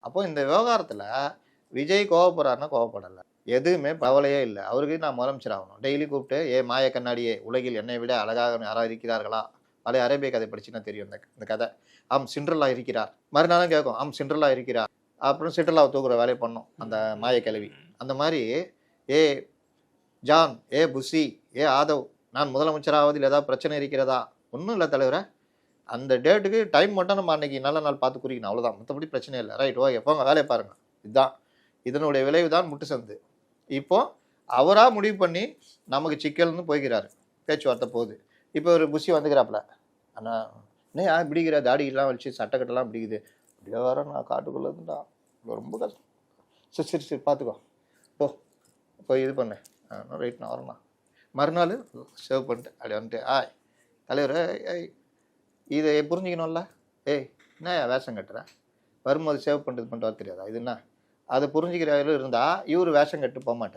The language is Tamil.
அப்போ இந்த விவகாரத்தில் விஜய் கோவப்படுறாருன்னா கோவப்படலை, எதுவுமே கவலையே இல்லை. அவருக்கு நான் முதலமைச்சர் ஆகணும். டெய்லி கூப்பிட்டு மாய கண்ணாடியே, உலகில் என்னை விட அழகாக யாராவது இருக்கிறார்களா? பழைய அரேபிய கதை படிச்சுன்னா தெரியும் இந்த கதை. சிண்ட்ரெல்லா இருக்கிறார். மறுநாளும் கேட்கும், சிண்ட்ரெல்லா இருக்கிறார். அப்புறம் சிண்ட்ரெல்லாவை தூக்குற வேலையை பண்ணோம் அந்த மாய கிழவி. அந்த மாதிரி ஏ ஜான், புஷி, ஆதவ், நான் முதலமைச்சராவதில் ஏதாவது பிரச்சனை இருக்கிறதா? ஒன்றும் இல்லை தலைவரை. அந்த டேட்டுக்கு டைம் மட்டும் நம்ம அன்னைக்கு நல்ல நாள் பார்த்து குறிக்கணும், அவ்வளோதான். மற்றபடி பிரச்சனை இல்லை. ரைட், ஓகே, போங்க வேலையை பாருங்க. இதுதான் இதனுடைய விளைவு தான் முட்டு சந்து. இப்போ அவராக முடிவு பண்ணி நமக்கு சிக்கல்னு போய்கிறாரு, பேச்சுவார்த்தை போகுது. இப்போ ஒரு புஷி வந்துக்கிறாப்புல, அண்ணா என்ன பிடிக்கிற தாடியெல்லாம் வச்சு சட்டைக்கட்டெல்லாம் பிடிக்குது, அப்படியே வர நான் காட்டுக்குள்ளே இருந்துட்டா ரொம்ப கஷ்டம். சரி சரி பார்த்துக்கோ, போய் இது பண்ணேன். ரைட், நான் வரேண்ணா. மறுநாள் சேவ் பண்ணிட்டு அப்படி வந்துட்டு, தலைவர் இதை புரிஞ்சிக்கணும்ல. என்ன வேஷம் கட்டுறேன், வரும்போது சேவ் பண்ணிட்டு வர தெரியாதா? இது என்ன? அதை புரிஞ்சுக்கிற இருந்தால் இவர் வேஷம் கட்டு போக மாட்டார்.